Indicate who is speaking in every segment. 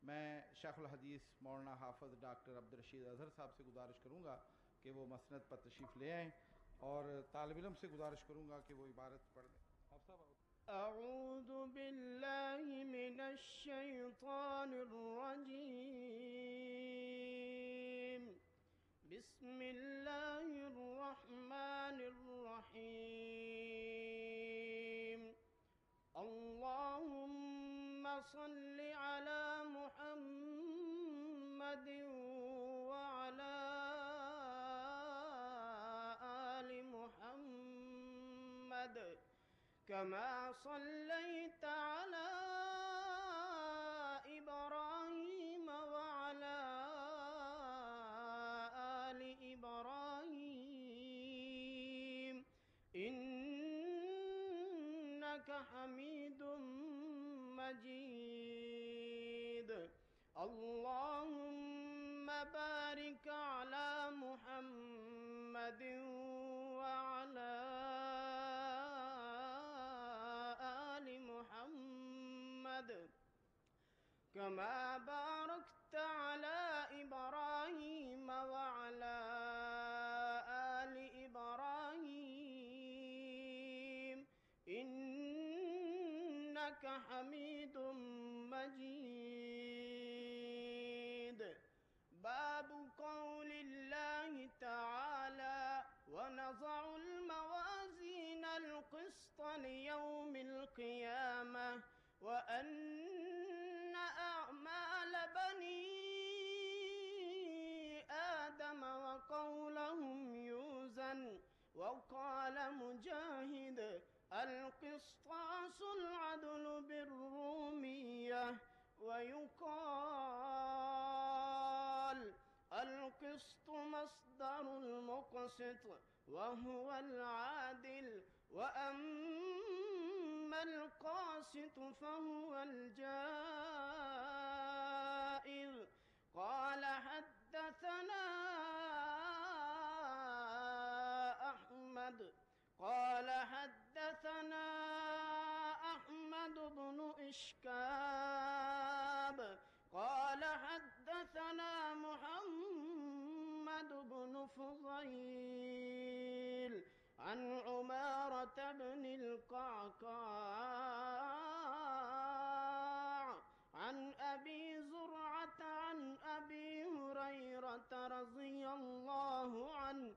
Speaker 1: میں شیخ الحدیث مولانا حافظ ڈاکٹر عبدالرشید اظہر صاحب سے گزارش کروں گا کہ وہ مسند پر تشریف لے آئیں، اور طالب علم سے گزارش کروں گا کہ وہ عبارت پڑھ لیں۔
Speaker 2: اعوذ باللہ من الشیطان الرجیم، بسم اللہ الرحمن الرحیم، اللہم صل علی محمد وعلی آل محمد كما صليت على إبراهيم وعلى آل إبراهيم إنك حميد مجيد، اللهم بارك على محمد وعلى آل محمد كما باركت على إبراهيم وعلى آل إبراهيم إنك حميد مجيد۔ باب قول الله تعالى ونضع الموازين القسط ليوم القيامة وأن أعمال بني آدم وقولهم يوزن، وقال مجاهد القسطاس العدل بالرومية، ويقال القسط مصدر المقسط وهو العادل، وأما القاسط فهو الجائر۔ قال حدثنا أحمد بن إشكاب قال حدثنا محمد بن فضيل عن عمارة بن القعقاع عن أبي زرعة عن أبي هريرة رضي الله عنه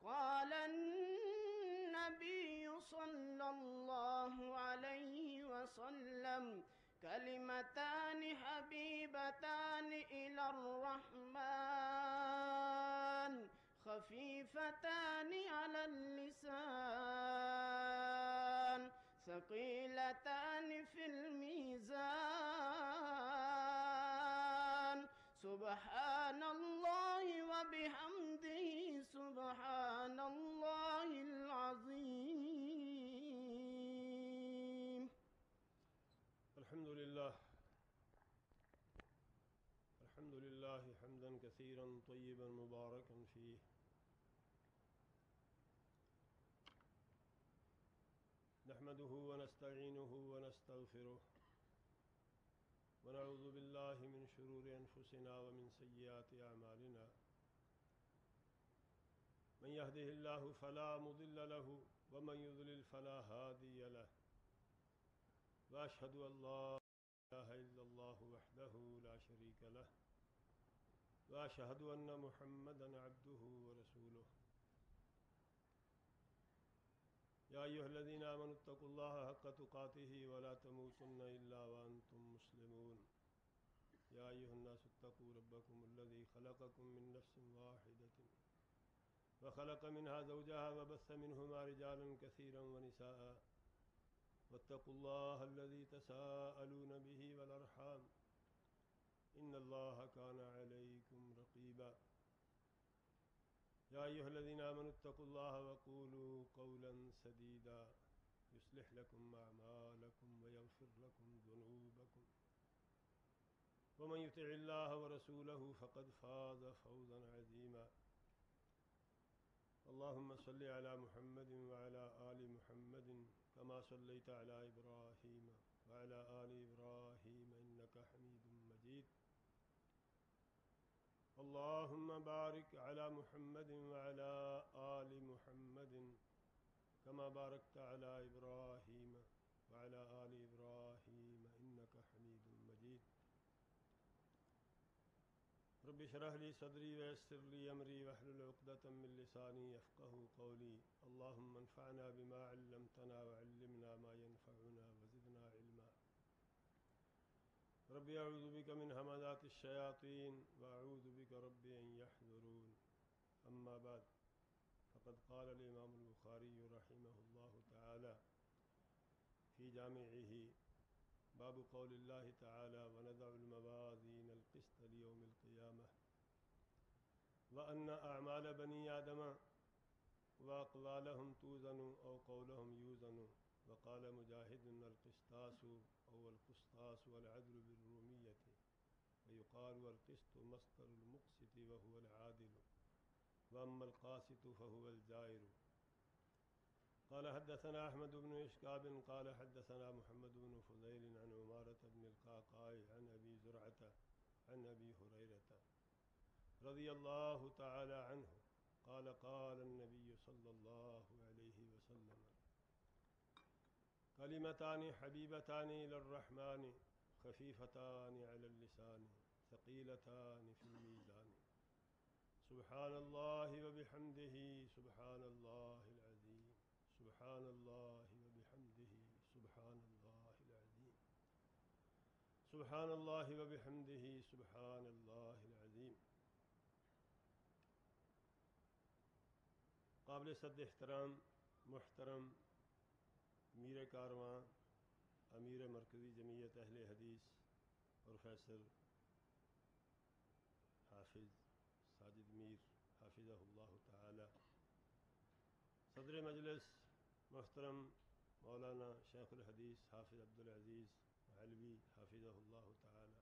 Speaker 2: قال النبي صلى الله عليه وسلم كلمتان حبيبتان إلى الرحمن خفيفتان على اللسان ثقيلتان في الميزان، سبحان الله وبحمده سبحان الله العظيم۔
Speaker 3: الحمد لله حمدا كثيرا طيبا مباركا فيه، نحمده ونستعينه ونستغفره ونعوذ بالله من شرور أنفسنا ومن سيئات أعمالنا، من يهده الله فلا مضل له ومن يضلل فلا هادي له، وأشهد أن لا إله إلا الله وحده لا شريك له، وأشهد أن محمدا عبده ورسوله۔ يا أيها الذين آمنوا اتقوا الله حق تقاته ولا تموتن إلا وأنتم مسلمون، يا أيها الناس اتقوا ربكم الذي خلقكم من نفس واحدة وخلق منها زوجها وبث منهما رجالا كثيرا ونساء، واتقوا الله الذي تساءلون به والأرحام إن الله كان عليكم رقيبا۔ يا أيها الذين آمنوا اتقوا الله وقولوا قولا سديدا يصلح لكم أعمالكم ويغفر لكم ذنوبكم، ومن يطع الله ورسوله فقد فاز فوزا عظيما۔ اللهم صل على محمد وعلى آل محمد كما صليت على إبراهيم وعلى آل إبراهيم إنك حميد مجيد. اللهم بارك على محمد وعلى آل محمد كما باركت على إبراهيم وعلى آل إبراهيم إنك حميد مجيد. رب اشرح لي صدري ويسر لي أمري واحلل عقدة من لساني يفقهوا قولي. اللهم انفعنا بما علمتنا وعلمنا ما ينفعنا وزدنا علما. رب أعوذ بك من همزات الشياطين وأعوذ بك رب أن يحضرون. أما بعد، فقد قال الإمام البخاري رحمه الله تعالى في جامعه باب قول الله تعالى ونضع الموازين القسط ليوم القيامة وأن أعمال بني آدم وأقوالهم توزن أو قولهم يوزن. وقال مجاهد القسطاس أو القسطاس والعدل بالرومية، ويقال والقسط مصدر المقسط وهو العادل، وأما القاسط فهو الجائر. قال حدثنا أحمد بن إشكاب قال حدثنا محمد بن فضيل عن عمارة بن القعقاع عن أبي زرعة عن أبي هريرة رضي الله تعالى عنه قال قال النبي صلى الله عليه وسلم كلمتان حبيبتان إلى الرحمن خفيفتان على اللسان ثقيلتان في الميزان سبحان الله وبحمده سبحان الله العظيم سبحان الله وبحمده سبحان الله العظيم سبحان الله وبحمده سبحان الله العظيم. قابل صد احترام محترم میر کارواں امیر مرکزی جمعیت اہل حدیث پروفیسر حافظ ساجد میر حافظہ اللہ تعالی، صدر مجلس محترم مولانا شیخ الحدیث حافظ عبدالعزیز علوی حافظہ اللہ تعالی،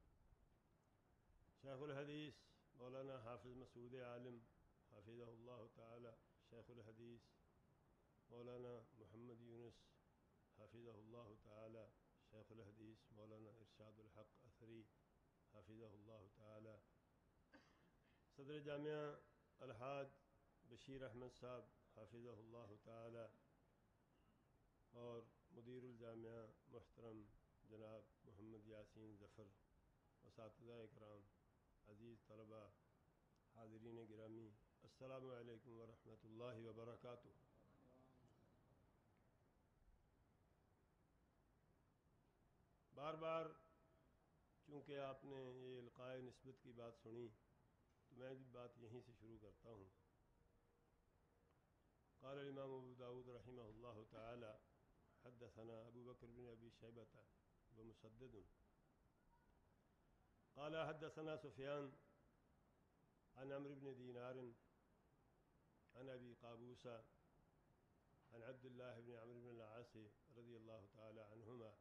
Speaker 3: شیخ الحدیث مولانا حافظ مسعود عالم حافظہ اللہ تعالی، شیخ الحدیث مولانا محمد یونس حافظہ اللہ تعالی، شیخ الحدیث مولانا ارشاد الحق اثری حافظہ اللہ تعالی، صدر جامعہ الحاج بشیر احمد صاحب حافظہ اللہ تعالی، اور مدیر الجامعہ محترم جناب محمد یاسین ظفر، اساتذہ اکرام، عزیز طلبہ، حاضرین گرامی، السلام علیکم ورحمۃ اللہ وبرکاتہ. بار بار چونکہ آپ نے یہ القائے نسبت کی بات سنی تو میں بھی بات یہیں سے شروع کرتا ہوں. قال الامام ابو داود رحمہ اللہ تعالی حدثنا ابو بکر بن ابی شیبۃ ومسدد قال حدثنا سفیان عن عمرو بن دینار عن ابی قابوس عن عبد الله بن عمرو بن العاص رضی اللہ تعالی عنہما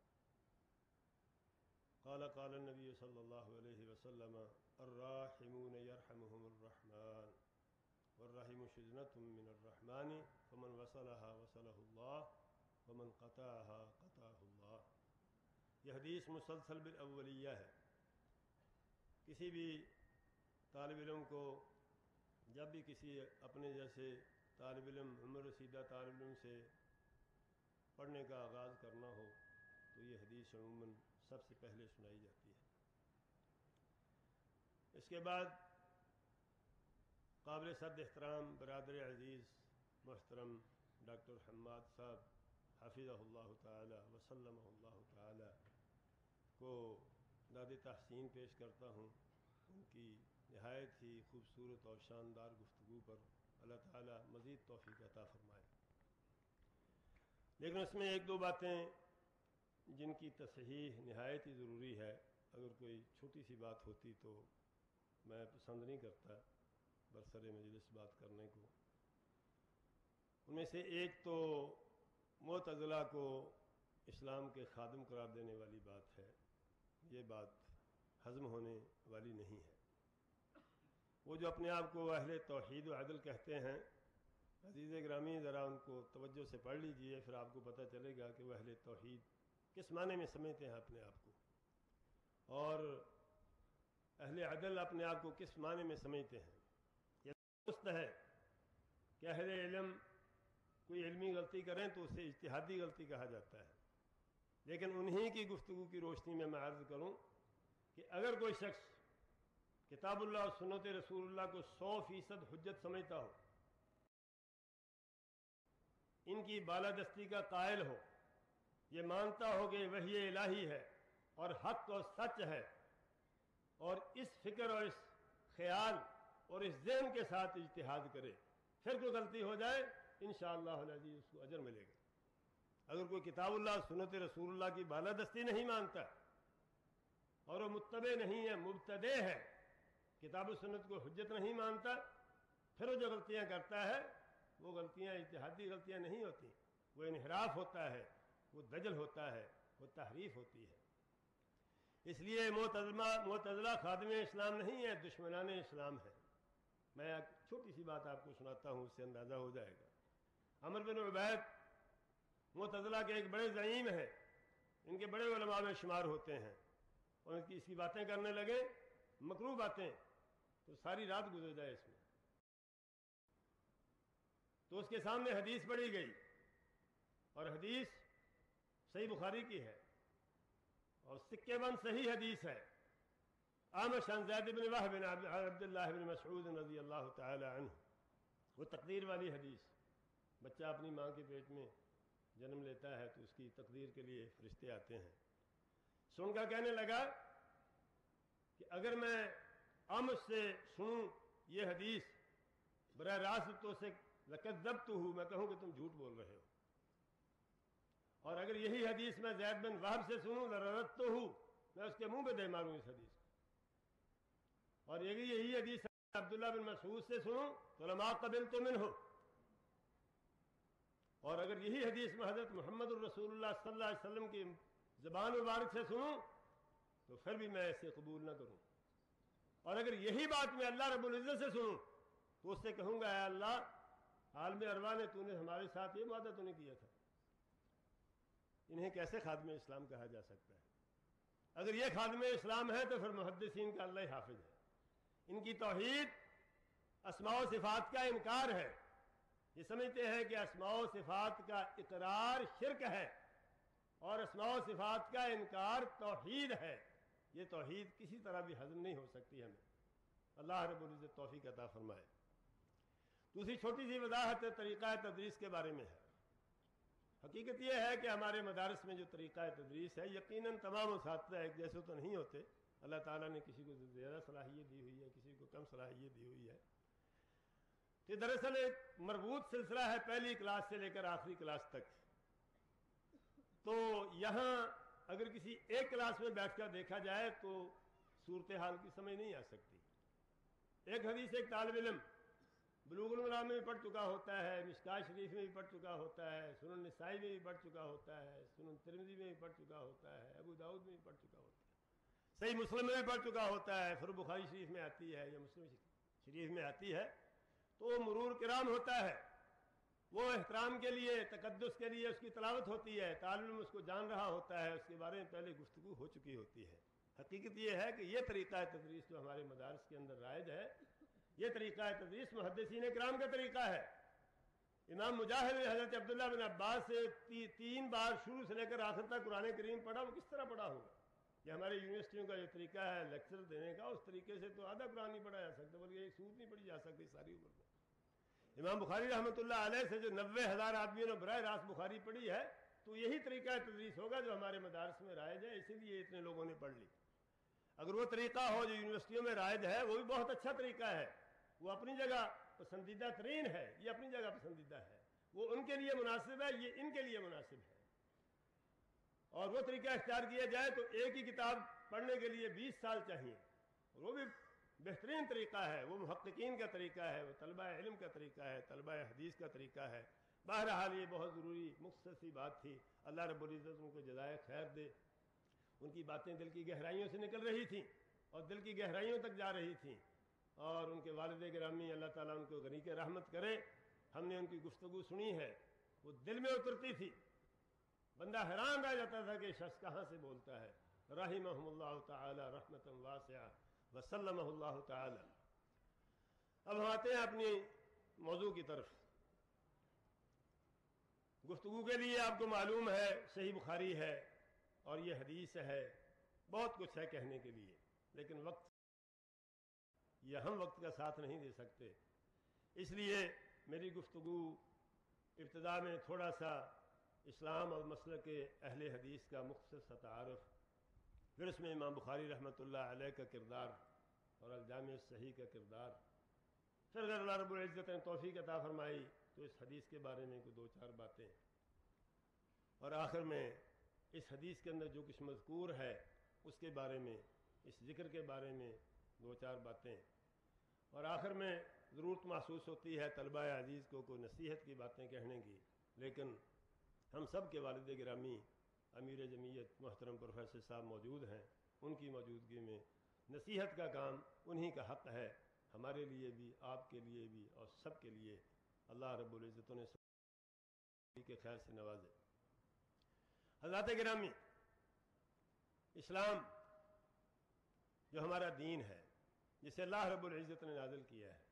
Speaker 3: قال قال النبي صلى الله عليه وسلم الراحمون يرحمهم الرحمن والرحم شجنة من الرحمن فمن وصلها وصله الله ومن قطعها قطعه الله. یہ حدیث مسلسل بالاولیہ ہے. کسی بھی طالب علم کو جب بھی کسی اپنے جیسے طالب علم عمر رسیدہ طالب علم سے پڑھنے کا آغاز کرنا ہو تو یہ حدیث عموماً سب سے پہلے سنائی جاتی ہے. اس کے بعد قابل صد احترام برادر عزیز محترم ڈاکٹر حماد صاحب حافظہ اللہ تعالی وسلم اللہ تعالی کو داد تحسین پیش کرتا ہوں. ان کی نہایت ہی خوبصورت اور شاندار گفتگو پر اللہ تعالی مزید توفیق عطا فرمائے. لیکن اس میں ایک دو باتیں جن کی تصحیح نہایت ہی ضروری ہے. اگر کوئی چھوٹی سی بات ہوتی تو میں پسند نہیں کرتا برسر مجلس بات کرنے کو. ان میں سے ایک تو معتزلہ کو اسلام کے خادم قرار دینے والی بات ہے. یہ بات ہضم ہونے والی نہیں ہے. وہ جو اپنے آپ کو اہل توحید و عدل کہتے ہیں، عزیز گرامی ذرا ان کو توجہ سے پڑھ لیجئے، پھر آپ کو پتہ چلے گا کہ وہ اہل توحید کس معنی میں سمجھتے ہیں اپنے آپ کو، اور اہل عدل اپنے آپ کو کس معنی میں سمجھتے ہیں۔ یہ درست ہے کہ اہل علم کوئی علمی غلطی کریں تو اسے اجتہادی غلطی کہا جاتا ہے، لیکن انہی کی گفتگو کی روشنی میں عرض کروں کہ اگر کوئی شخص کتاب اللہ اور سنت رسول اللہ کو 100% حجت سمجھتا ہو، ان کی بالادستی کا قائل ہو، یہ مانتا ہو کہ وحی الہی ہے اور حق اور سچ ہے، اور اس فکر اور اس خیال اور اس ذہن کے ساتھ اجتہاد کرے، پھر کوئی غلطی ہو جائے انشاءاللہ العزیز اس کو اجر ملے گا۔ اگر کوئی کتاب اللہ سنت رسول اللہ کی بالادستی نہیں مانتا اور وہ متبع نہیں ہے، مبتدع ہے، کتاب و سنت کو حجت نہیں مانتا، پھر وہ جو غلطیاں کرتا ہے وہ غلطیاں اجتہادی غلطیاں نہیں ہوتی، وہ انحراف ہوتا ہے، وہ دجل ہوتا ہے، وہ تحریف ہوتی ہے۔ اس لیے معتزلہ خادم اسلام نہیں ہے، دشمنان اسلام ہے۔ میں ایک چھوٹی سی بات آپ کو سناتا ہوں، اس سے اندازہ ہو جائے گا۔ عمر بن عبید معتزلہ کے ایک بڑے زعیم ہیں، ان کے بڑے علماء میں شمار ہوتے ہیں، اور ان کی اس کی باتیں کرنے لگے، مکروہ باتیں، تو ساری رات گزر جائے اس میں۔ تو اس کے سامنے حدیث پڑھی گئی، اور حدیث صحیح بخاری کی ہے اور سکے بند صحیح حدیث ہے۔ اعمش عن زید بن وہب بن عبداللہ بن مسعود رضی اللہ تعالی عنہ، وہ تقدیر والی حدیث، بچہ اپنی ماں کے پیٹ میں جنم لیتا ہے تو اس کی تقدیر کے لیے فرشتے آتے ہیں۔ سن کر کہنے لگا کہ اگر میں اعمش سے سنوں یہ حدیث براہ راست تو اسے لَكَذَّبْتُهُ، میں کہوں کہ تم جھوٹ بول رہے ہو، اور اگر یہی حدیث میں زید بن وہب سے سنوں لَرَدَدتُّهُ، میں اس کے منہ پہ دے ماروں اس حدیث کو، اور یہی حدیث عبداللہ بن مسعود سے سنوں تو لَمَا قَبِلْتُ مِنْهُ، اور اگر یہی حدیث میں حضرت محمد الرسول اللہ صلی اللہ علیہ وسلم کی زبان مبارک سے سنوں تو پھر بھی میں ایسے قبول نہ کروں، اور اگر یہی بات میں اللہ رب العزت سے سنوں تو اس سے کہوں گا اے اللہ، عالم ارواح نے تو نے ہمارے ساتھ یہ وعدہ تو نے کیا تھا۔ انہیں کیسے خادم اسلام کہا جا سکتا ہے؟ اگر یہ خادم اسلام ہے تو پھر محدثین کا اللہ حافظ ہے۔ ان کی توحید اسماء و صفات کا انکار ہے، یہ سمجھتے ہیں کہ اسماء و صفات کا اقرار شرک ہے اور اسماء و صفات کا انکار توحید ہے۔ یہ توحید کسی طرح بھی ہضم نہیں ہو سکتی ہمیں، اللہ رب العزت توفیق عطا فرمائے۔ دوسری چھوٹی سی وضاحت طریقہ تدریس کے بارے میں ہے۔ حقیقت یہ ہے کہ ہمارے مدارس میں جو طریقہ تدریس ہے، یقیناً تمام اساتذہ ایک جیسے تو نہیں ہوتے، اللہ تعالیٰ نے کسی کو زیادہ صلاحیت دی ہوئی ہے، کسی کو کم صلاحیت دی ہوئی ہے۔ یہ دراصل ایک مربوط سلسلہ ہے پہلی کلاس سے لے کر آخری کلاس تک۔ تو یہاں اگر کسی ایک کلاس میں بیٹھ کر دیکھا جائے تو صورتحال کی سمجھ نہیں آ سکتی۔ ایک حدیث ایک طالب علم بلوغ المرام میں بھی پڑھ چکا ہوتا ہے، مشکاۃ شریف میں بھی پڑھ چکا ہوتا ہے، سنن نسائی میں بھی پڑھ چکا ہوتا ہے، سنن ترمذی میں بھی پڑھ چکا ہوتا ہے، ابو داؤد میں بھی پڑھ چکا ہوتا ہے، صحیح مسلم میں بھی پڑھ چکا ہوتا ہے، پھر بخاری شریف میں آتی ہے یا مسلم شریف میں آتی ہے، تو وہ مرور کرام ہوتا ہے، وہ احترام کے لیے، تقدس کے لیے اس کی تلاوت ہوتی ہے، طالب علم اس کو جان رہا ہوتا ہے، اس کے بارے میں پہلے گفتگو ہو چکی ہوتی ہے۔ حقیقت یہ ہے کہ یہ طریقہ تدریس جو ہمارے مدارس کے اندر رائج ہے، یہ طریقہ تدریس محدثین کرام کا طریقہ ہے۔ امام مجاہد نے حضرت عبداللہ بن عباس سے 3 بار شروع سے لے کر آخر تک قرآن کریم پڑھا، وہ کس طرح پڑھا ہوگا؟ یہ ہمارے یونیورسٹیوں کا جو طریقہ ہے لیکچر دینے کا، اس طریقے سے تو آدھا قرآن نہیں پڑھا جا سکتا، بلکہ ایک سورت نہیں پڑھی جا سکتی ساری عمر میں۔ امام بخاری رحمۃ اللہ علیہ سے جو 90,000 آدمیوں نے براہ راست بخاری پڑھی ہے، تو یہی طریقہ تدریس ہوگا جو ہمارے مدارس میں رائج ہے، اسی لیے اتنے لوگوں نے پڑھ لی۔ اگر وہ طریقہ ہو جو یونیورسٹیوں میں رائج ہے، وہ بھی بہت اچھا طریقہ ہے، وہ اپنی جگہ پسندیدہ ترین ہے، یہ اپنی جگہ پسندیدہ ہے، وہ ان کے لیے مناسب ہے، یہ ان کے لیے مناسب ہے۔ اور وہ طریقہ اختیار کیا جائے تو ایک ہی کتاب پڑھنے کے لیے 20 سال چاہیے، اور وہ بھی بہترین طریقہ ہے، وہ محققین کا طریقہ ہے، وہ طلبہ علم کا طریقہ ہے، طلبہ حدیث کا طریقہ ہے۔ بہرحال یہ بہت ضروری مختصر سی بات تھی، اللہ رب العزت ان کو جزائے خیر دے۔ ان کی باتیں دل کی گہرائیوں سے نکل رہی تھیں اور دل کی گہرائیوں تک جا رہی تھیں، اور ان کے والد گرامی اللہ تعالیٰ ان کو غنی کے رحمت کرے۔ ہم نے ان کی گفتگو سنی ہے، وہ دل میں اترتی تھی، بندہ حیران رہ جاتا تھا کہ شخص کہاں سے بولتا ہے. رحمہم اللہ تعالی رحمتا واسعہ وسلمہ اللہ تعالی. اب ہم آتے ہیں اپنی موضوع کی طرف. گفتگو کے لیے آپ کو معلوم ہے صحیح بخاری ہے اور یہ حدیث ہے, بہت کچھ ہے کہنے کے لیے, لیکن وقت یہ ہم وقت کا ساتھ نہیں دے سکتے. اس لیے میری گفتگو ابتدا میں تھوڑا سا اسلام اور مسلک اہل حدیث کا مختصر سا تعارف, پھر اس میں امام بخاری رحمۃ اللہ علیہ کا کردار اور الجامع الصحیح کا کردار, پھر اگر اللہ رب العزت نے توفیق عطا فرمائی تو اس حدیث کے بارے میں کوئی دو چار باتیں, اور آخر میں اس حدیث کے اندر جو کچھ مذکور ہے اس کے بارے میں, اس ذکر کے بارے میں دو چار باتیں, اور آخر میں ضرورت محسوس ہوتی ہے طلبہ عزیز کو کوئی نصیحت کی باتیں کہنے کی. لیکن ہم سب کے والد گرامی امیر جمعیت محترم پروفیسر صاحب موجود ہیں, ان کی موجودگی میں نصیحت کا کام انہی کا حق ہے, ہمارے لیے بھی, آپ کے لیے بھی, اور سب کے لیے. اللہ رب العزت نے سب کے خیر سے نوازے. حضرات گرامی, اسلام جو ہمارا دین ہے جسے اللہ رب العزت نے نازل کیا ہے,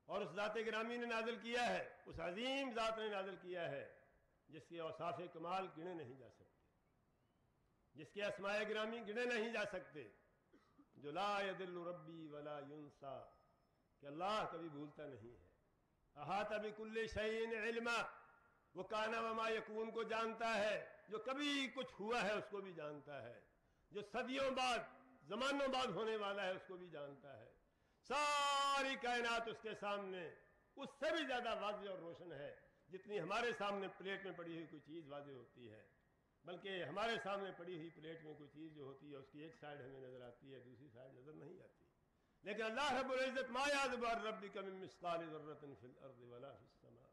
Speaker 3: اور اس ذات گرامی نے نازل کیا ہے, اس عظیم ذات نے نازل کیا ہے جس کے اوصاف کمال گنے نہیں جا سکتے, جس کے اسماء گرامی گنے نہیں جا سکتے, جو لا یضل ربی ولا ینسا, کہ اللہ کبھی بھولتا نہیں ہے. احاط بکل شیء علما, وہ کانا وما یکون کو جانتا ہے, جو کبھی کچھ ہوا ہے اس کو بھی جانتا ہے, جو صدیوں بعد زمانوں بعد ہونے والا ہے اس کو بھی جانتا ہے. ساری کائنات اس کے سامنے اس سے بھی زیادہ واضح اور روشن ہے جتنی ہمارے سامنے پلیٹ میں پڑی ہوئی کوئی چیز واضح ہوتی ہے, بلکہ ہمارے سامنے پڑی ہوئی پلیٹ میں کوئی چیز جو ہوتی ہے اس کی ایک سائڈ ہمیں نظر آتی ہے, دوسری سائڈ نظر نہیں آتی. لیکن اللہ رب العزت ما یعزب عن ربک من مثقال ذرۃ فی الارض ولا فی السماء,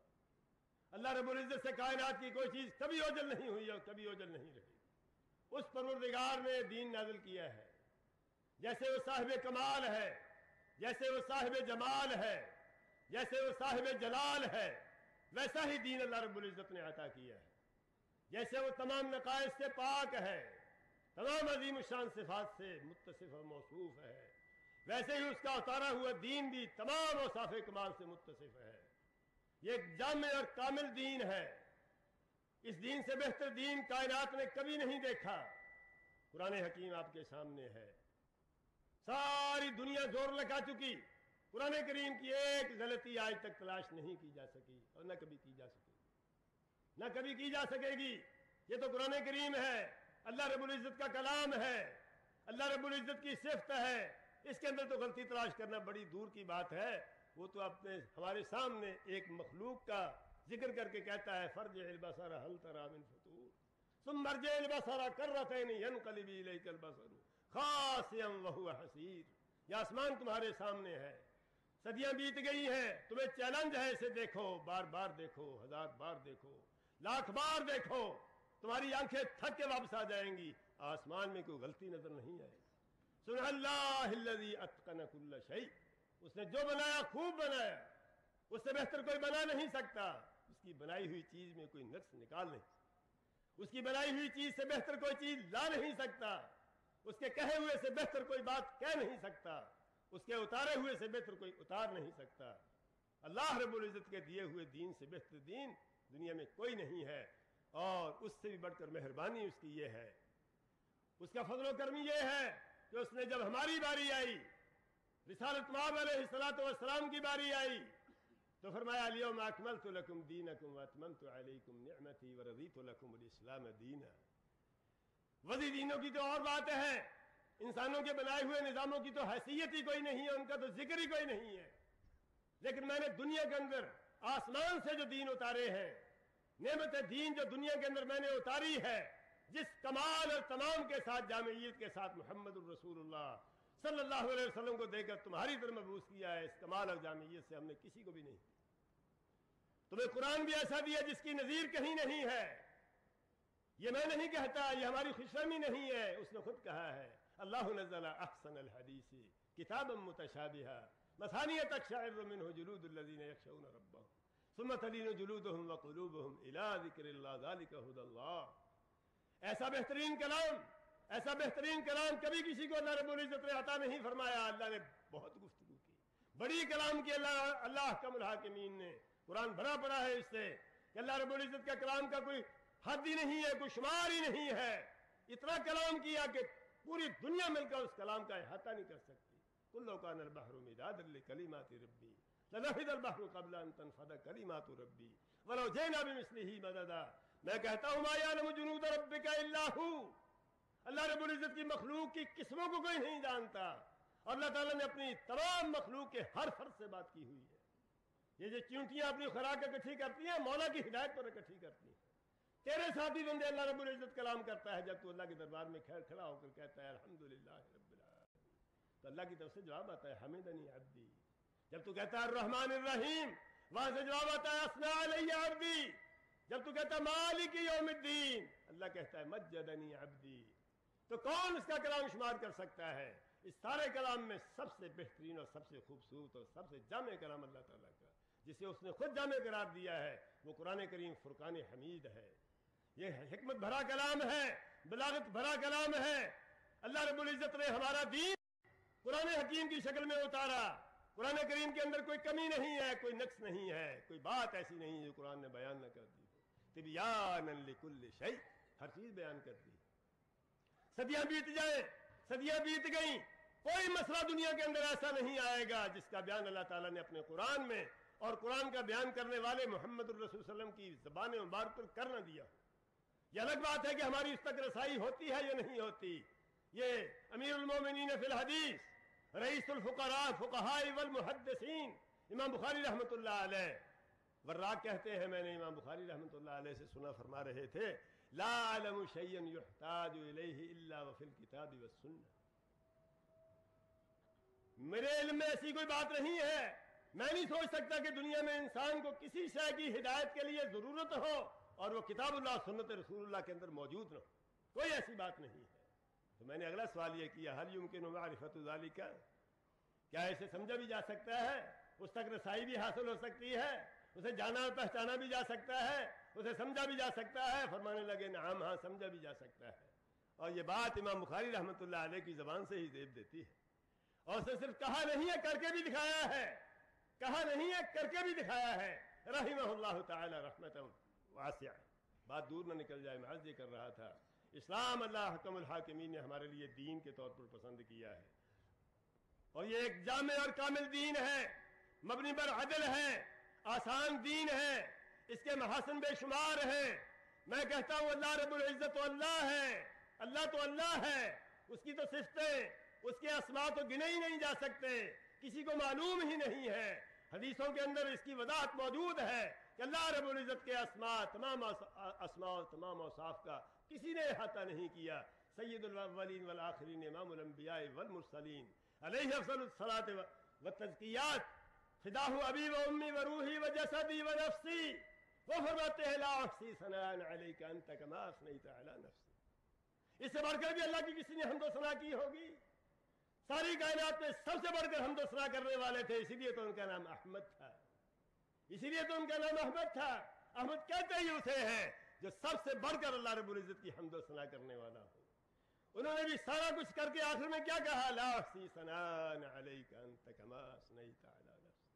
Speaker 3: اللہ رب العزت سے کائنات کی کوئی چیز کبھی اوجل نہیں ہوئی اور کبھی اوجل نہیں رہی. اس پروردگار نے دین نازل کیا ہے, جیسے وہ صاحب کمال ہے, جیسے وہ صاحب جمال ہے, جیسے وہ صاحب جلال ہے, ویسا ہی دین اللہ رب العزت نے عطا کیا ہے. جیسے وہ تمام نقائص سے پاک ہے, تمام عظیم الشان صفات سے متصف اور موصوف ہے, ویسے ہی اس کا اتارا ہوا دین بھی تمام اوصاف کمال سے متصف ہے. یہ ایک جامع اور کامل دین ہے. اس دین سے بہتر دین کائنات نے کبھی نہیں دیکھا. قرآن حکیم آپ کے سامنے ہے, ساری دنیا زور لگا چکی, قرآن کریم کی ایک غلطی آج تک تلاش نہیں کی جا سکی اور نہ کبھی کی جا سکے گی, نہ کبھی کی جا سکے گی. یہ تو قرآن کریم ہے, اللہ رب العزت کا کلام ہے, اللہ رب العزت کی صفت ہے, اس کے اندر تو غلطی تلاش کرنا بڑی دور کی بات ہے. وہ تو اپنے ہمارے سامنے ایک مخلوق کا ذکر کر کے کہتا ہے فرجع البصر هل ترى من فطور ثم ارجع البصر كرتين ينقلب اليك البصر خاسئا وهو حسير. یہ آسمان تمہارے سامنے ہے, صدیاں بیت گئی ہیں, تمہیں چیلنج ہے, اسے دیکھو, بار بار دیکھو, ہزار بار دیکھو, لاکھ بار دیکھو, تمہاری آنکھیں تھک کے واپس آ جائیں گی, آسمان میں کوئی غلطی نظر نہیں آئے گی. سبحان اللہ الذی اتقن کل شیء, اس نے جو بنایا خوب بنایا, اس سے بہتر کوئی بنا نہیں سکتا. اس کی بنائی ہوئی چیز میں کوئی نقص نکال نہیں, اس کی بنائی ہوئی چیز سے بہتر کوئی چیز لا نہیں سکتا, اس کے کہے ہوئے سے بہتر کوئی بات کہہ نہیں سکتا, اس کے اتارے ہوئے سے بہتر کوئی اتار نہیں سکتا. اللہ رب العزت کے دیے ہوئے دین سے بہتر دین دنیا میں کوئی نہیں ہے, اور اس سے بھی بڑھ کر مہربانی اس کی یہ ہے, اس کا فضل و کرم یہ ہے کہ اس نے جب ہماری باری آئی, رسالت مآب علیہ الصلوۃ والسلام کی باری آئی, تو فرمایا الیوم اکملت لکم دینکم واتممت علیکم نعمتی ورضیت لکم الاسلام دینا. وضعی دینوں کی تو اور بات ہے, انسانوں کے بنائے ہوئے نظاموں کی تو حیثیت ہی کوئی نہیں ہے, ان کا تو ذکر ہی کوئی نہیں ہے. لیکن میں نے دنیا کے اندر آسمان سے جو دین اتارے ہیں, نعمت دین جو دنیا کے اندر میں نے اتاری ہے, جس کمال اور تمام کے ساتھ جامعیت کے ساتھ محمد الرسول اللہ صلی اللہ علیہ وسلم کو دے کر تمہاری طرف مبعوث کیا ہے, اس کمال اور جامعیت سے ہم نے کسی کو بھی نہیں. تمہیں قرآن بھی ایسا دیا جس کی نظیر کہیں نہیں ہے. یہ میں نہیں کہتا, یہ ہماری خوشفہمی نہیں ہے, اس نے خود کہا ہے اللہ نزل احسن الحدیث کتابا متشابہا مثانیہ تقشعر منہ جلود الذین یخشون ربهم ثم تلین جلودہم وقلوبہم الی ذکر اللہ ذالک ھدی اللہ۔ ایسا بہترین کلام کبھی کسی کو اللہ رب العزت نے عطا نہیں فرمایا۔ اللہ نے بہت گفتگو کی، بڑی کلام کی اللہ احکم الحاکمین نے۔ قرآن بھرا پڑا ہے اس سے کہ اللہ رب العزت کا کلام کا کوئی حد ہی نہیں ہے، کوئی شمار ہی نہیں ہے۔ اتنا کلام کیا کہ پوری دنیا مل کر اس کلام کا احاطہ نہیں کر سکتی۔ کل کان البحر مدادا لکلمات ربی لنفد البحر قبل ان تنفد کلمات ربی ولو جئنا بمثلہ مددا۔ میں کہتا ہوں ما یعلم جنود ربک الا ہو، اللہ رب العزت کی مخلوق کی قسموں کو کوئی نہیں جانتا، اور اللہ تعالیٰ نے اپنی تمام مخلوق کے ہر فرد سے بات کی ہوئی ہے۔ یہ جو چونٹیاں اپنی خوراک اکٹھی کرتی ہیں مولا کی ہدایت پر اکٹھی کرتی ہیں۔ تیرے ساتھی بندے اللہ رب العزت کلام کرتا ہے، جب تو اللہ کے دربار میں کھڑا ہو کر کہتا ہے الحمدللہ رب العالمین، تو اللہ کی طرف سے جواب آتا ہے حمدنی عبدی۔ جب تو کہتا ہے الرحمن الرحیم، وہاں سے جواب آتا ہے اثنى علی عبدی۔ جب تو کہتا ہے مالک یوم الدین، اللہ کہتا ہے مجدنی عبدی۔ تو کون اس کا کلام شمار کر سکتا ہے؟ اس سارے کلام میں سب سے بہترین اور سب سے خوبصورت اور سب سے جامع کلام اللہ تعالیٰ کا، جسے اس نے خود جامع قرار دیا ہے، وہ قرآن کریم فرقان حمید ہے۔ یہ حکمت بھرا کلام ہے، بلاغت بھرا کلام ہے۔ اللہ رب العزت نے ہمارا دین قرآن حکیم کی شکل میں اتارا۔ قرآن کریم کے اندر کوئی کمی نہیں ہے، کوئی نقص نہیں ہے، کوئی بات ایسی نہیں جو قرآن نے بیان نہ کر دی۔ تبیانا لکل شیء، ہر چیز بیان کر دی۔ صدیاں بیت جائیں، صدیاں بیت گئیں، کوئی مسئلہ دنیا کے اندر ایسا نہیں آئے گا جس کا بیان اللہ تعالیٰ نے اپنے قرآن میں اور قرآن کا بیان کرنے والے محمد الرسول صلی اللہ علیہ وسلم کی زبان مبارک پر کر نہ دیا۔ یہ الگ بات ہے کہ ہماری اس تک رسائی ہوتی ہے یا نہیں ہوتی۔ یہ امیر المومنین فی الحدیث، رئیس الفقراء فقہاء والمحدثین، امام بخاری رحمۃ اللہ علیہ، وراق کہتے ہیں میں نے امام بخاری رحمۃ اللہ علیہ سے سنا، فرما رہے تھے لا اعلم شیئا یحتاج الیہ الا وفی الکتاب والسنہ۔ میرے علم میں ایسی کوئی بات نہیں ہے، میں نہیں سوچ سکتا کہ دنیا میں انسان کو کسی شے کی ہدایت کے لیے ضرورت ہو اور وہ کتاب اللہ سنت رسول اللہ کے اندر موجود نہ ہو، کوئی ایسی بات نہیں ہے۔ تو میں نے اگلا سوال یہ کیا حل یمکن معرفت ذالک، کیا اسے سمجھا بھی جا سکتا ہے، اس تک رسائی بھی حاصل ہو سکتی ہے، اسے جانا اور پہچانا بھی جا سکتا ہے، اسے سمجھا بھی جا سکتا ہے؟ فرمانے لگے نعم، ہاں سمجھا بھی جا سکتا ہے۔ اور یہ بات امام بخاری رحمۃ اللہ علیہ کی زبان سے ہی زیب دیتی ہے، اور اسے صرف کہا نہیں ہے کر کے بھی دکھایا ہے، کہا نہیں ہے کر کے بھی دکھایا ہے، رحمہ اللہ تعالی رحمۃ واسعہ۔ بات دور نہ نکل جائے، میں عرض یہ کر رہا تھا اسلام اللہ حکم الحاکمین نے ہمارے لیے دین کے طور پر پسند کیا ہے، اور یہ ایک جامع اور کامل دین ہے، مبنی پر عدل ہے، آسان دین ہے، اس کے محاسن بے شمار ہیں۔ میں کہتا ہوں اللہ رب العزت تو اللہ ہے، اللہ تو اللہ ہے، اس کی تو صفتیں، اس کے اسماء تو گنے ہی نہیں جا سکتے، کسی کو معلوم ہی نہیں ہے۔ حدیثوں کے اندر اس کی وضاحت موجود ہے کہ اللہ رب العزت کے اسماء، تمام اسماء اور تمام اوصاف کا کسی نے احاطہ نہیں کیا۔ سید الاولین والآخرین، امام الانبیاء والمرسلین، علیہ افضل الصلاۃ والتزکیات، فداہ ابی و امی و روحی و جسدی و نفسی، وہ فرماتے ہیں لا احصی ثناء علیک انت کما اثنیت علی نفسی۔ اس سے بڑھ کر بھی اللہ کی کسی نے حمد و ثنا کی ہوگی؟ ساری کائنات میں سب سے بڑھ کر حمد و ثنا کرنے والے تھے، اسی لیے تو ان کا نام احمد تھا، اسی لیے تو ان کا نام احمد تھا۔ احمد کہتے ہی اسے ہیں جو سب سے بڑھ کر اللہ رب العزت کی حمد و ثنا کرنے والا ہو۔ انہوں نے بھی سارا کچھ کر کے آخر میں کیا کہا؟ لا احصی ثناء علیک انت کما اثنیت علی نفسی۔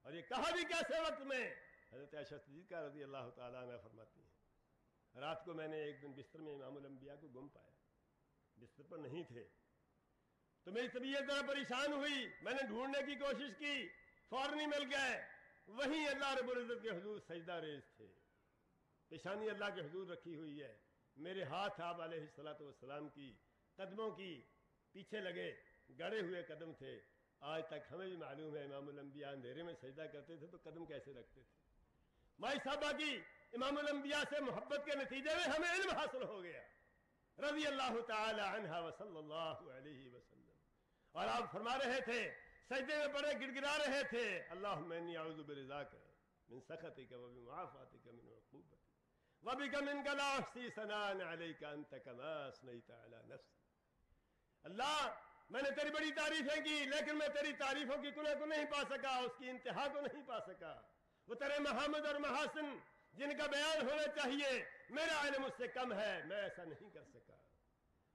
Speaker 3: اور یہ کہا بھی کیسے وقت میں؟ حضرت عائشہ صدیقہ رضی اللہ تعالیٰ عنہ فرماتی ہیں رات کو میں نے ایک دن بستر میں امام الانبیاء کو گم پایا، بستر پر نہیں تھے، تو میری طبیعت ذرا پریشان ہوئی، میں نے ڈھونڈنے کی کوشش کی، فوراً ہی مل گئے، وہیں اللہ رب العزت کے حضور سجدہ ریز تھے، پیشانی اللہ کے حضور رکھی ہوئی ہے، میرے ہاتھ آپ علیہ الصلوۃ والسلام کی قدموں کی پیچھے لگے، گڑے ہوئے قدم تھے۔ آج تک ہمیں بھی معلوم ہے امام الانبیاء اندھیرے میں سجدہ کرتے تھے تو قدم کیسے رکھتے تھے۔ مائی صاحبہ کی امام الانبیاء سے محبت کے نتیجے میں ہمیں علم حاصل ہو گیا، رضی اللہ تعالی عنہ وصلی اللہ علیہ وسلم۔ اور آپ فرما رہے تھے، سجدے میں پڑے گڑ گڑا رہے تھے، اللہم انی اعوذ برضاک من سخطک وبمعافاتک من عقوبتک وبک منک لا احصی ثناء علیک انت کما اثنیت علی نفسی۔ اللہ میں نے تیری بڑی تعریفیں کی، لیکن میں تیری تعریفوں کی کنہ کو نہیں پا سکا، اس کی انتہا کو نہیں پا سکا۔ وہ تیرے محمد اور محاسن جن کا بیان ہونا چاہیے میرا علم اس سے کم ہے، میں ایسا نہیں کر سکا۔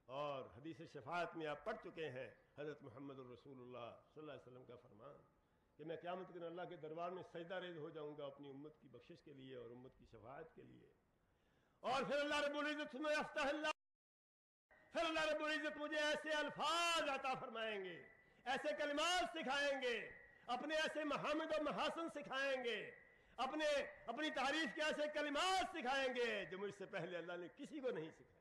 Speaker 3: اور حدیث شفاعت میں آپ پڑھ چکے ہیں حضرت محمد الرسول اللہ صلی اللہ علیہ وسلم کا فرمان کہ میں قیامت کے دن اللہ کے دربار میں سجدہ ریز ہو جاؤں گا اپنی امت کی بخشش کے لیے اور امت کی شفاعت کے لیے۔ اور پھر اللہ رب العزت میں یفتح اللہ، پھر اللہ رب العزت مجھے ایسے الفاظ عطا فرمائیں گے، ایسے کلمات سکھائیں گے، اپنے ایسے محامد و محاسن سکھائیں گے، اپنی تعریف کے ایسے کلمات سکھائیں گے جو مجھ سے پہلے اللہ نے کسی کو نہیں سکھائے۔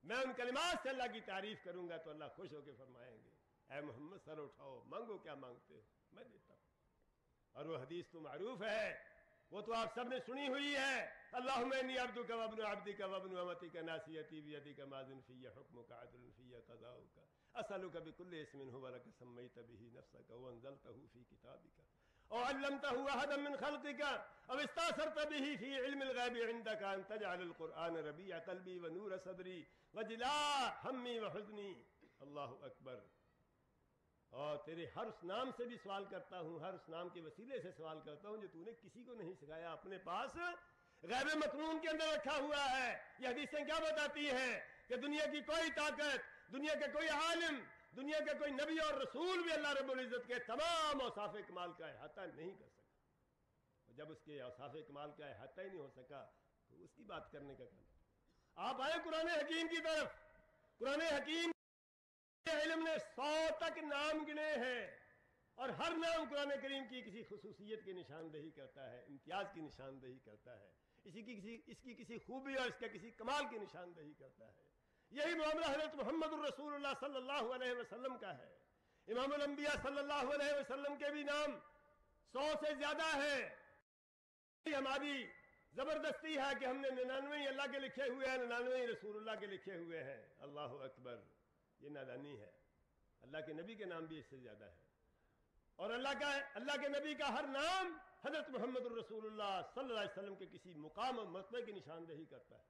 Speaker 3: میں ان کلمات سے اللہ کی تعریف کروں گا تو اللہ خوش ہو کے فرمائیں گے اے محمد سر اٹھاؤ، مانگو کیا مانگتے ہو میں دیتا ہوں۔ اور وہ حدیث تو معروف ہے، وہ تو آپ سب نے سنی ہوئی ہے، اللہم انی عبدک وابن عبدک وابن امتک ناصیتی بیدک ماض فی حکمک عدل فی قضاؤک اسألک بکل اسم هو لک سمیت به نفسک وانزلته فی کتابک او علمته احدا من خلقک او استاثرت به فی علم الغیب عندک ان تجعل القرآن ربیع قلبی ونور صدری وجلاء ہمی وحزنی۔ اللہ اکبر۔ اور تیرے ہر اس نام سے بھی سوال کرتا ہوں، ہر اس نام کے وسیلے سے سوال کرتا ہوں جو تو نے کسی کو نہیں سکھایا، اپنے پاس غیب مکنون کے اندر رکھا ہوا ہے۔ یہ حدیثیں کیا بتاتی ہیں کہ دنیا کی کوئی طاقت، دنیا کے کوئی عالم، دنیا کے کوئی نبی اور رسول بھی اللہ رب العزت کے تمام اوصاف کمال کا احاطہ نہیں کر سکا۔ اور جب اس کے اوصاف کمال کا احاطہ ہی نہیں ہو سکا تو اس کی بات کرنے کا کیا؟ آپ آئے قرآن حکیم کی طرف۔ قرآن حکیم علم نے 100 تک نام گنے ہیں اور ہر نام قرآن کریم کی کسی خصوصیت کی نشاندہی کرتا ہے، امتیاز کی نشاندہی کرتا ہے، اس کی کسی خوبی اور اس کے کسی کمال کی نشاندہی کرتا ہے۔ یہی معاملہ حضرت محمد الرسول اللہ صلی اللہ علیہ وسلم کا ہے۔ امام الانبیاء صلی اللہ علیہ وسلم کے بھی نام 100 سے زیادہ ہیں۔ ہماری زبردستی ہے کہ ہم نے 99 اللہ کے لکھے ہوئے ہیں، 99 رسول اللہ کے لکھے ہوئے ہیں۔ اللہ اکبر، یہ نادانی ہے۔ اللہ کے نبی کے نام بھی اس سے زیادہ ہے، اور اللہ کے نبی کا ہر نام حضرت محمد الرسول اللہ صلی اللہ علیہ وسلم کے کسی مقام اور مرتبے کی نشاندہی کرتا ہے۔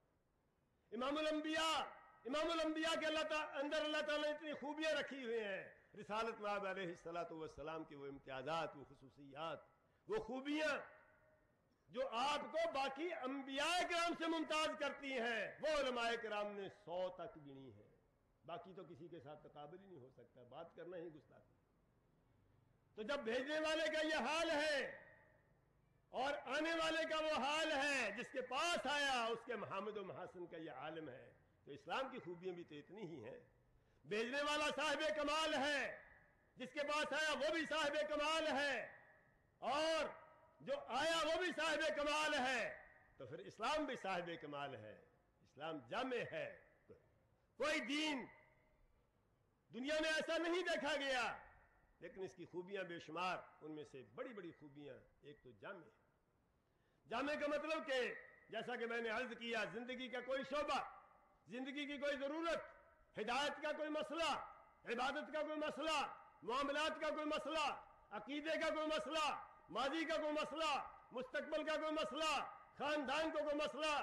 Speaker 3: امام الانبیاء کے اندر اللہ تعالیٰ نے اتنی خوبیاں رکھی ہوئی ہیں، رسالت مآب علیہ السلام کے وہ امتیازات، وہ خصوصیات، وہ خوبیاں جو آپ کو باقی انبیاء کرام سے ممتاز کرتی ہیں، وہ علماء کرام نے 100 تک گنی ہیں۔ باقی تو کسی کے ساتھ تقابل ہی نہیں ہو سکتا، بات کرنا ہی گستاخی۔ تو جب بھیجنے والے کا یہ حال ہے اور آنے والے کا وہ حال ہے، جس کے پاس آیا اس کے محامد و محاسن کا یہ عالم ہے، تو اسلام کی خوبیاں بھی تو اتنی ہی ہیں۔ بھیجنے والا صاحب کمال ہے، جس کے پاس آیا وہ بھی صاحب کمال ہے، اور جو آیا وہ بھی صاحب کمال ہے، تو پھر اسلام بھی صاحب کمال ہے۔ اسلام جامع ہے، کوئی دین دنیا میں ایسا نہیں دیکھا گیا، لیکن اس کی خوبیاں بے شمار، ان میں سے بڑی بڑی خوبیاں ایک تو جامع ہے۔ جامع کا مطلب کہ جیسا کہ میں نے عرض کیا، زندگی کا کوئی شعبہ، زندگی کی کوئی ضرورت، ہدایت کا کوئی مسئلہ، عبادت کا کوئی مسئلہ، معاملات کا کوئی مسئلہ، عقیدے کا کوئی مسئلہ، ماضی کا کوئی مسئلہ، مستقبل کا کوئی مسئلہ، خاندان کا کوئی مسئلہ،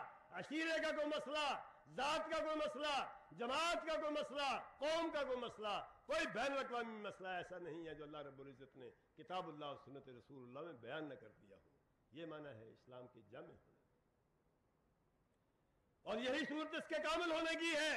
Speaker 3: عشیرے کا کوئی مسئلہ، ذات کا کوئی مسئلہ، جماعت کا کوئی مسئلہ، قوم کا کوئی مسئلہ، کوئی بین الاقوامی مسئلہ ایسا نہیں ہے جو اللہ رب العزت نے کتاب اللہ اور سنت رسول اللہ میں بیان نہ کر دیا ہو۔ یہ معنی ہے اسلام کی جامع ہونے، اور یہی صورت اس کے کامل ہونے کی ہے۔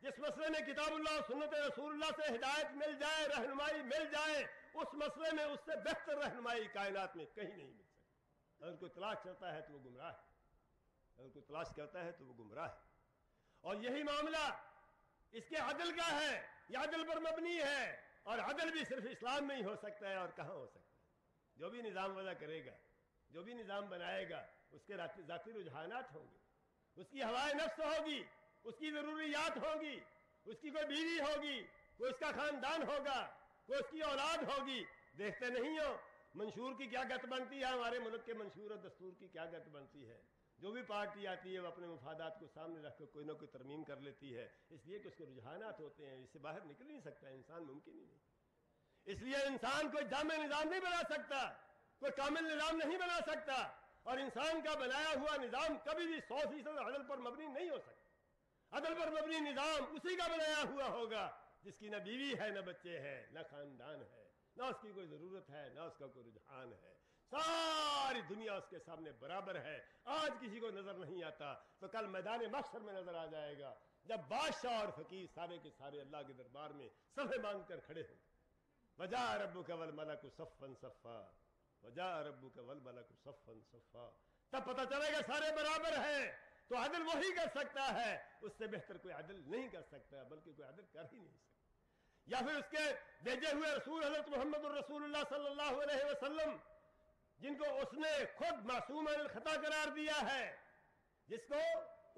Speaker 3: جس مسئلے میں کتاب اللہ اور سنت رسول اللہ سے ہدایت مل جائے، رہنمائی مل جائے، اس مسئلے میں اس سے بہتر رہنمائی کائنات میں کہیں نہیں مل سکتی۔ اگر کوئی تلاش کرتا ہے تو وہ گمراہ ہے، اگر کوئی تلاش کرتا ہے تو وہ گمراہ ہے۔ اور یہی معاملہ اس کے عدل کا ہے، یہ عدل پر مبنی ہے، اور عدل بھی صرف اسلام میں ہی ہو سکتا ہے، اور کہاں ہو سکتا ہے؟ جو بھی نظام وضع کرے گا، جو بھی نظام بنائے گا، اس کے ذاتی رجحانات ہوں گے، اس کی ہوائے نفس ہوگی، اس کی ضروریات ہوگی، اس کی کوئی بیوی ہوگی، کوئی اس کا خاندان ہوگا، کوئی اس کی اولاد ہوگی۔ دیکھتے نہیں ہو منشور کی کیا گت بنتی ہے، ہمارے ملک کے منشور اور دستور کی کیا گت بنتی ہے؟ جو بھی پارٹی آتی ہے وہ اپنے مفادات کو سامنے رکھ کر کوئی نہ کوئی ترمیم کر لیتی ہے، اس لیے کہ اس کے رجحانات ہوتے ہیں، اس سے باہر نکل نہیں سکتا انسان، ممکن ہی نہیں۔ اس لیے انسان کوئی جامع نظام نہیں بنا سکتا، کوئی کامل نظام نہیں بنا سکتا، اور انسان کا بنایا ہوا نظام کبھی بھی 100% عدل پر مبنی نہیں ہو سکتا۔ عدل پر مبنی نظام اسی کا بنایا ہوا ہوگا جس کی نہ بیوی ہے، نہ بچے ہیں، نہ خاندان ہے، نہ اس کی کوئی ضرورت ہے، نہ اس کا کوئی رجحان ہے، ساری دنیا اس کے سامنے برابر ہے. آج کسی کو نظر نہیں آتا تو کل میدان محشر میں نظر آ جائے گا جب بادشاہ اور فقیر سارے کے سارے اللہ کے دربار میں صفے باندھ کر کھڑے ہوں. وجاء ربک والملک صفا صفا وجاء ربک والملک صفا صفا. تب پتہ چلے گا سارے برابر ہیں. تو عدل وہی کر سکتا ہے, اس سے بہتر کوئی عدل نہیں کر سکتا, بلکہ کوئی عدل کر ہی نہیں سکتا. یا پھر اس کے بھیجے ہوئے رسول حضرت محمد الرسول اللہ صلی اللہ علیہ وسلم, جن کو اس نے خود معصوم عن الخطا قرار دیا ہے, جس کو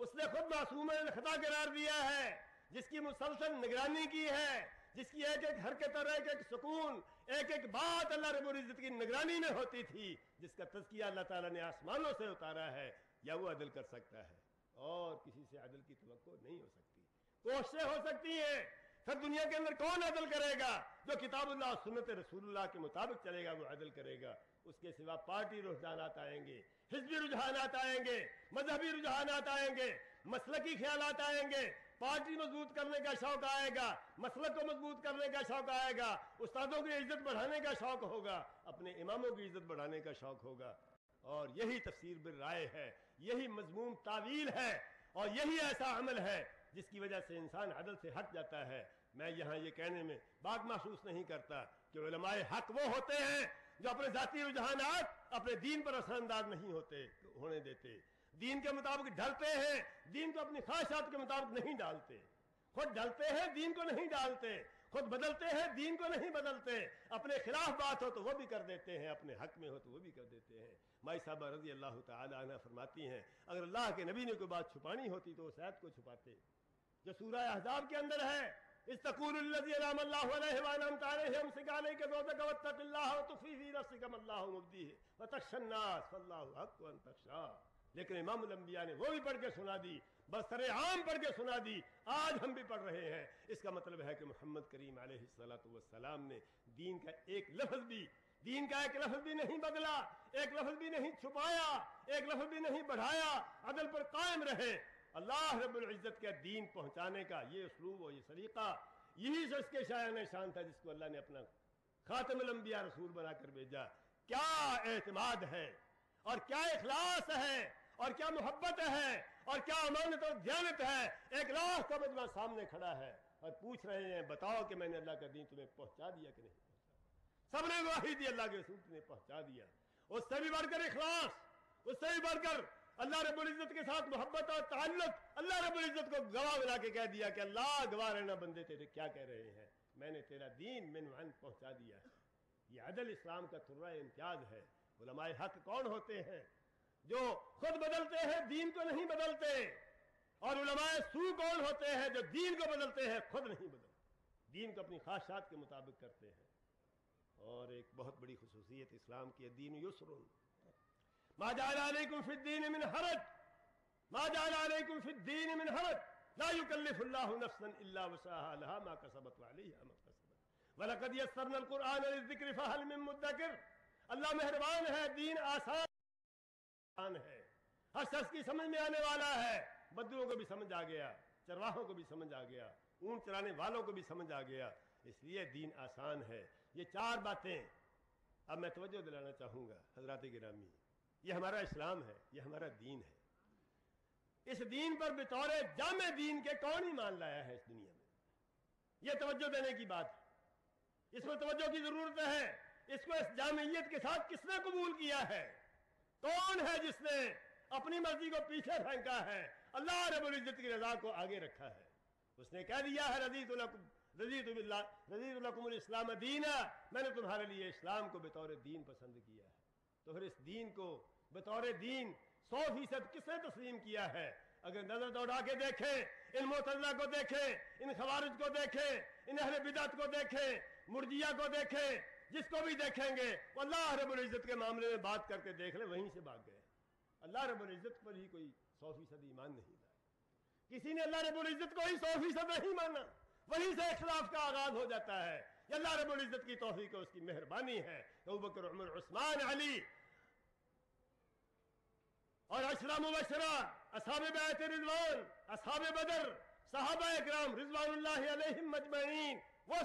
Speaker 3: اس نے خود معصوم عن الخطا قرار دیا ہے, جس کی مسلسل نگرانی کی ہے, جس کی ایک ایک حرکت اور ایک ایک سکون, ایک ایک بات اللہ رب العزت کی نگرانی میں ہوتی تھی, جس کا تزکیہ اللہ تعالیٰ نے آسمانوں سے اتارا ہے, یا وہ عدل کر سکتا ہے؟ اور کسی سے عدل کی توقع نہیں ہو سکتی. کوششیں ہو سکتی ہیں, پھر دنیا کے اندر کون عدل کرے گا؟ جو کتاب اللہ اور سنت رسول اللہ کے مطابق چلے گا وہ عدل کرے گا. اس کے سوا پارٹی رجحانات آئیں گے, حزبی رجحانات آئیں گے, مذہبی رجحانات آئیں گے, مسلکی خیالات آئیں گے, پارٹی مضبوط کرنے کا شوق آئے گا, مسلک کو مضبوط کرنے کا شوق آئے گا, استادوں کی عزت بڑھانے کا شوق ہوگا, اپنے اماموں کی عزت بڑھانے کا شوق ہوگا. اور یہی تفسیر بالرائے ہے, یہی مضمون تعویل ہے, اور یہی ایسا عمل ہے جس کی وجہ سے انسان عدل سے ہٹ جاتا ہے. میں یہاں یہ کہنے میں باک محسوس نہیں کرتا کہ علماء حق وہ ہوتے ہیں جو اپنے ذاتی رجحانات اپنے دین پر اثر انداز نہیں ہونے دیتے, دین کے مطابق ڈھلتے ہیں, دین کو اپنی خواہشات کے مطابق نہیں ڈالتے, خود ڈھلتے ہیں دین کو نہیں ڈالتے, خود بدلتے ہیں دین کو نہیں بدلتے, اپنے خلاف بات ہو تو وہ بھی کر دیتے ہیں, اپنے حق میں ہو تو وہ بھی کر دیتے ہیں. مائی صاحبہ رضی اللہ تعالی عنہ فرماتی ہیں اگر اللہ کے نبی نے کوئی بات چھپانی ہوتی تو اس آیت کو چھپاتے جو سورہ احزاب کے اندر ہے, استقول الذی انعم اللہ علیہ وانعمت علیہ امسک علیک زوجک واتق اللہ وتخفی فی نفسک ما اللہ مبدیہ وتخشى الناس فاللہ حق ان تخشاہ. لیکن امام الانبیاء نے وہ بھی پڑھ کے سنا دی, بسر عام پڑھ کے سنا دی, آج ہم بھی پڑھ رہے ہیں. اس کا مطلب ہے کہ محمد کریم علیہ الصلوۃ والسلام نے دین کا ایک لفظ بھی نہیں بدلا, ایک لفظ بھی نہیں چھپایا, ایک لفظ بھی نہیں بڑھایا, عدل پر قائم رہے. اللہ رب العزت کے دین پہنچانے کا یہ اسلوب اور یہ سلیقہ, یہی اس کے شایان شان تھا جس کو اللہ نے اپنا خاتم الانبیاء رسول بنا کر بھیجا. کیا اعتماد ہے, اور کیا اخلاص ہے, اور کیا محبت ہے, اور کیا امانت اور دیانت ہے. 1,00,000 کا مجمع سامنے کھڑا ہے اور پوچھ رہے ہیں بتاؤ کہ میں نے اللہ کا دین تمہیں پہنچا دیا کہ نہیں پہنچا. سب نے گواہی دی اللہ کے رسول نے پہنچا دیا. اس سے بھی بڑھ کر اخلاص, اس سے بھی بڑھ کر اللہ رب العزت کے ساتھ محبت اور تعلق, اللہ رب العزت کو گواہ بنا کے کہہ دیا کہ اللہ گواہ رہنا بندے تیرے کیا کہہ رہے ہیں, میں نے تیرا دین من وعن پہنچا دیا ہے. یہ عدل اسلام کا ترہ امتیاز ہے. علماء حق کون ہوتے ہیں؟ جو خود بدلتے ہیں دین کو نہیں بدلتے. اور علماء سو کون ہوتے ہیں؟ جو دین کو بدلتے ہیں خود نہیں بدلتے, دین کو اپنی خواہشات کے مطابق کرتے ہیں. اور ایک بہت بڑی خصوصیت اسلام کی, الدین یسر ما جعل علیکم فی الدین من حرج, ما جعل علیکم فی الدین من حرج, لا یکلف اللہ نفسا الا وسعها لها ما کسبت وعلیہا ما اکتسبت ولقد یسرنا القرآن للذکر فہل من مدکر. اللہ مہربان ہے, دین آسان ہے, ہر شخص کی سمجھ میں آنے والا ہے. بدوؤں کو بھی سمجھ آ گیا, چرواہوں کو بھی سمجھ آ گیا, اونٹ چرانے والوں کو بھی سمجھ آ گیا. اس لیے دین آسان ہے. یہ 4 باتیں اب میں توجہ دلانا چاہوں گا حضرات گرامی. یہ ہمارا اسلام ہے, یہ ہمارا دین ہے. اس دین پر بطور جامع دین کے کون ایمان لایا ہے اس دنیا میں؟ یہ توجہ دینے کی بات ہے, اس میں توجہ کی ضرورت ہے. اس کو اس جامعیت کے ساتھ کس نے قبول کیا ہے؟ کون ہے جس نے اپنی مرضی کو پیچھے پھینکا ہے, اللہ رب العزت کی رضا کو آگے رکھا ہے؟ اس نے کہہ دیا ہے رضیت لکم الاسلام دینا, میں نے تمہارے لیے اسلام کو بطور دین پسند کیا ہے. تو پھر اس دین کو بطور دین 100% کس نے تسلیم کیا ہے؟ اگر نظر دوڑا کے دیکھیں, ان معتزلہ کو دیکھیں, ان خوارج کو دیکھیں, ان اہل بدعت کو دیکھیں, مرجیہ کو دیکھیں, جس کو بھی دیکھیں گے وہ اللہ رب العزت کے معاملے میں بات کر کے دیکھ لیں, وہیں سے بھاگ گئے. اللہ رب العزت پر ہی کوئی 100% ایمان نہیں لایا. کسی نے اللہ رب العزت کو ہی 100% نہیں مانا, وہیں سے اختلاف کا آغاز ہو جاتا ہے. یہ اللہ رب العزت کی توفیق اور اس کی مہربانی ہے. ابوبکر, عمر, عثمان, علی اور عشرہ مبشرہ, اصحاب بیعت رضوان, اصحاب بدر, صحابہ اکرام رضوان اللہ علیہم اجمعین, وہ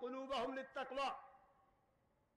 Speaker 3: قلوبهم للتقوى,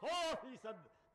Speaker 3: 100%